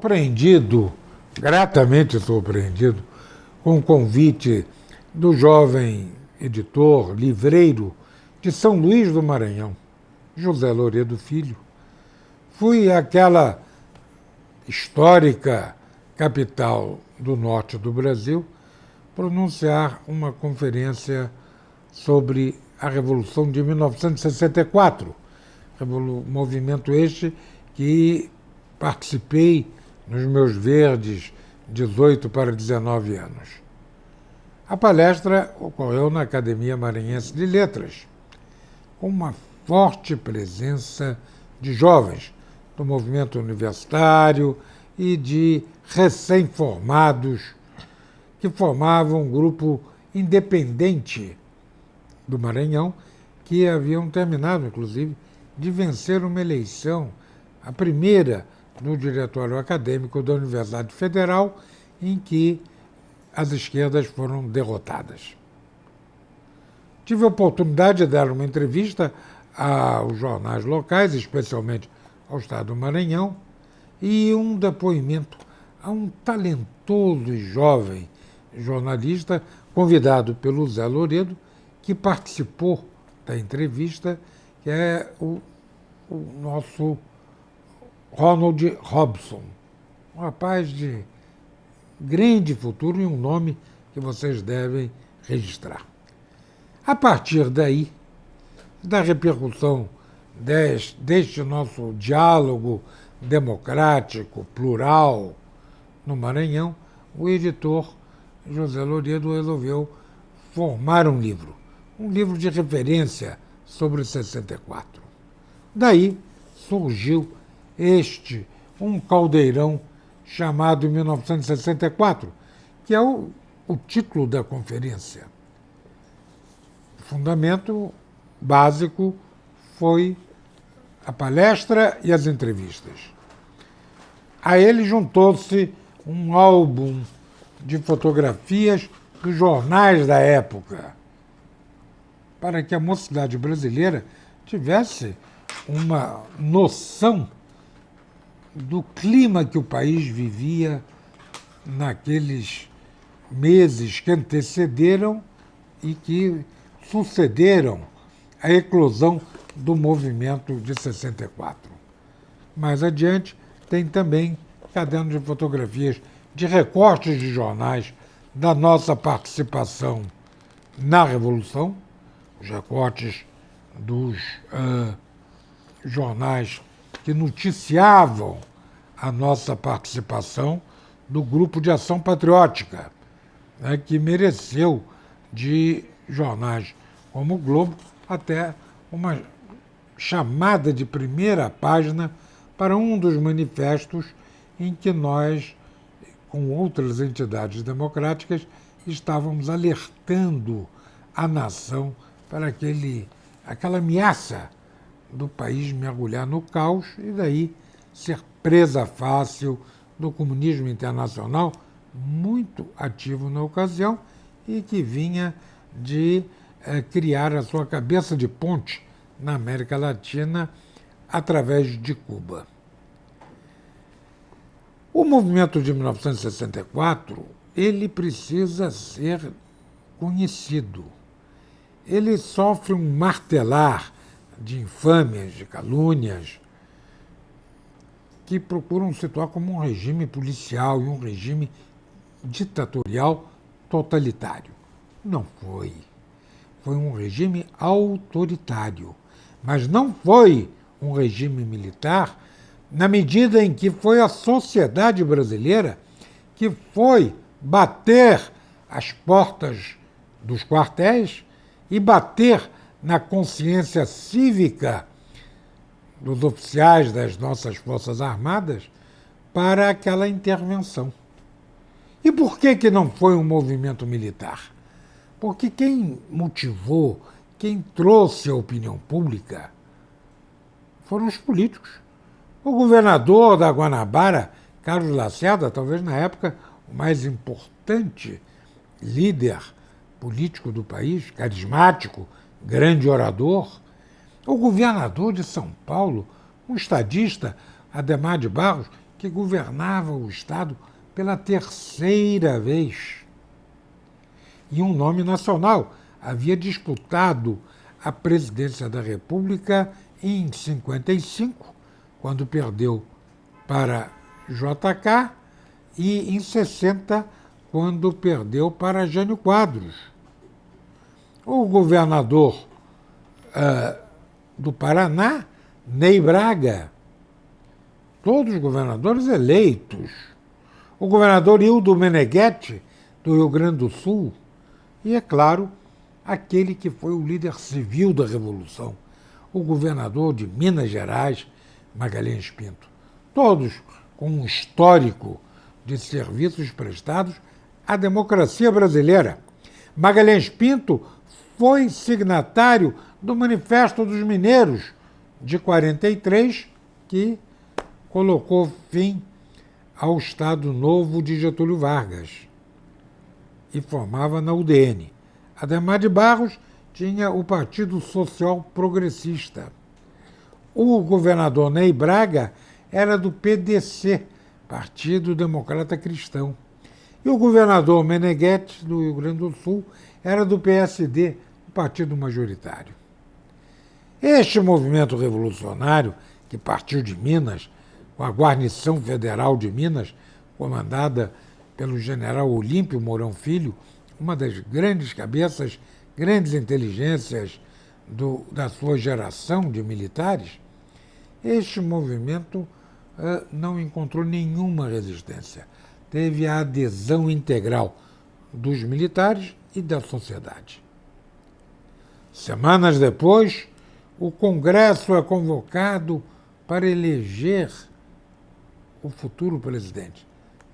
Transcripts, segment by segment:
surpreendido, gratamente surpreendido, com o convite do jovem editor, livreiro de São Luís do Maranhão, José Loredo Filho. Fui àquela histórica capital do norte do Brasil pronunciar uma conferência sobre a Revolução de 1964, movimento este que participei nos meus verdes 18 para 19 anos. A palestra ocorreu na Academia Maranhense de Letras, com uma forte presença de jovens do movimento universitário e de recém-formados que formavam um grupo independente do Maranhão, que haviam terminado, inclusive, de vencer uma eleição, a primeira no diretório acadêmico da Universidade Federal, em que as esquerdas foram derrotadas. Tive a oportunidade de dar uma entrevista aos jornais locais, especialmente ao Estado do Maranhão, e um depoimento a um talentoso e jovem jornalista, convidado pelo Zé Loredo, que participou da entrevista, que é o nosso Ronald Robson, um rapaz de grande futuro e um nome que vocês devem registrar. A partir daí, da repercussão deste nosso diálogo democrático, plural, no Maranhão, o editor José Loredo resolveu formar um livro de referência sobre 64. Daí surgiu um caldeirão chamado 1964, que é o título da conferência. O fundamento básico foi a palestra e as entrevistas. A ele juntou-se um álbum de fotografias dos jornais da época, para que a mocidade brasileira tivesse uma noção do clima que o país vivia naqueles meses que antecederam e que sucederam à eclosão do movimento de 64. Mais adiante, tem também cadernos de fotografias de recortes de jornais da nossa participação na Revolução, os recortes dos jornais que noticiavam a nossa participação do Grupo de Ação Patriótica, né, que mereceu de jornais como o Globo até uma chamada de primeira página para um dos manifestos em que nós, com outras entidades democráticas, estávamos alertando a nação para aquela ameaça do país mergulhar no caos e daí ser presa fácil do comunismo internacional, muito ativo na ocasião e que vinha de criar a sua cabeça de ponte na América Latina através de Cuba. O movimento de 1964, ele precisa ser conhecido. Ele sofre um martelar de infâmias, de calúnias, que procuram situar como um regime policial e um regime ditatorial totalitário. Não foi. Foi um regime autoritário, mas não foi um regime militar na medida em que foi a sociedade brasileira que foi bater as portas dos quartéis e bater na consciência cívica dos oficiais das nossas Forças Armadas para aquela intervenção. E por que não foi um movimento militar? Porque quem motivou, quem trouxe a opinião pública foram os políticos. O governador da Guanabara, Carlos Lacerda, talvez na época o mais importante líder político do país, carismático, grande orador. O governador de São Paulo, um estadista, Adhemar de Barros, que governava o Estado pela terceira vez. E um nome nacional havia disputado a presidência da República em 55, quando perdeu para JK, e em 60, quando perdeu para Jânio Quadros. O governador do Paraná, Ney Braga, todos os governadores eleitos. O governador Hildo Meneghetti, do Rio Grande do Sul, e, é claro, aquele que foi o líder civil da Revolução, o governador de Minas Gerais, Magalhães Pinto. Todos com um histórico de serviços prestados à democracia brasileira. Magalhães Pinto foi signatário do Manifesto dos Mineiros, de 43, que colocou fim ao Estado Novo de Getúlio Vargas e formava na UDN. Ademar de Barros tinha o Partido Social Progressista. O governador Ney Braga era do PDC, Partido Democrata Cristão. E o governador Meneghetti, do Rio Grande do Sul, era do PSD, o partido majoritário. Este movimento revolucionário, que partiu de Minas, com a guarnição federal de Minas, comandada pelo general Olímpio Mourão Filho, uma das grandes cabeças, grandes inteligências da sua geração de militares, este movimento não encontrou nenhuma resistência. Teve a adesão integral dos militares e da sociedade. Semanas depois, o Congresso é convocado para eleger o futuro presidente,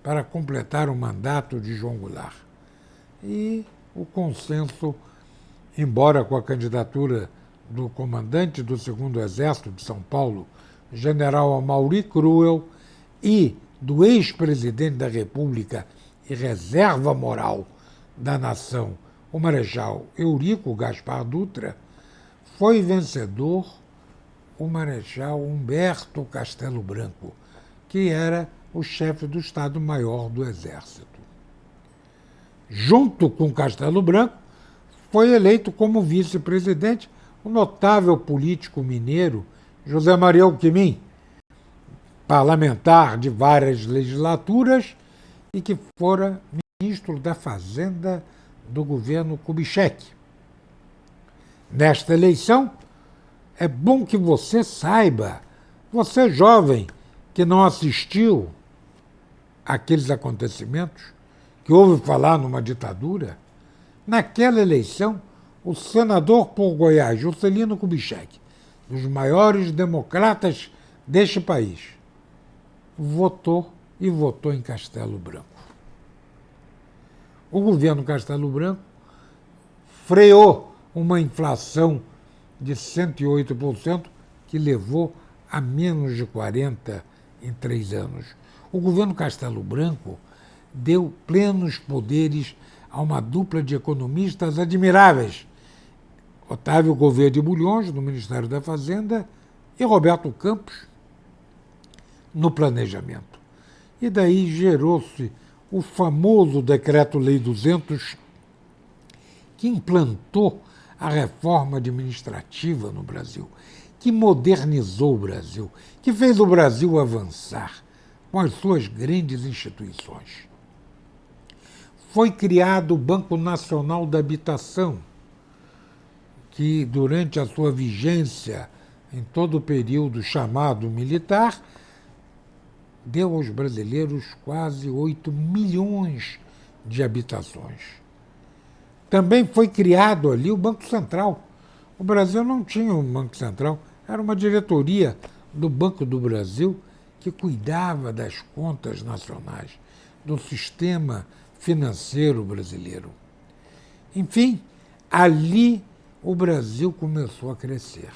para completar o mandato de João Goulart. E o consenso, embora com a candidatura do comandante do 2º Exército de São Paulo, general Amaury Cruel, e do ex-presidente da República e reserva moral da nação, o marechal Eurico Gaspar Dutra, foi vencedor o marechal Humberto Castelo Branco, que era o chefe do Estado-Maior do Exército. Junto com Castelo Branco, foi eleito como vice-presidente o notável político mineiro José Maria Alckmin, parlamentar de várias legislaturas e que fora ministro da Fazenda do governo Kubitschek. Nesta eleição, é bom que você saiba, você jovem que não assistiu àqueles acontecimentos, que ouve falar numa ditadura, naquela eleição, o senador por Goiás, Juscelino Kubitschek, dos maiores democratas deste país, votou em Castelo Branco. O governo Castelo Branco freou uma inflação de 108%, que levou a menos de 40% em 3 anos. O governo Castelo Branco deu plenos poderes a uma dupla de economistas admiráveis, Otávio Gouveia de Bulhões, no Ministério da Fazenda, e Roberto Campos, no planejamento. E daí gerou-se o famoso Decreto-Lei 200, que implantou a reforma administrativa no Brasil, que modernizou o Brasil, que fez o Brasil avançar com as suas grandes instituições. Foi criado o Banco Nacional da Habitação, que, durante a sua vigência em todo o período chamado militar, deu aos brasileiros quase 8 milhões de habitações. Também foi criado ali o Banco Central. O Brasil não tinha um Banco Central, era uma diretoria do Banco do Brasil que cuidava das contas nacionais, do sistema financeiro brasileiro. Enfim, ali o Brasil começou a crescer.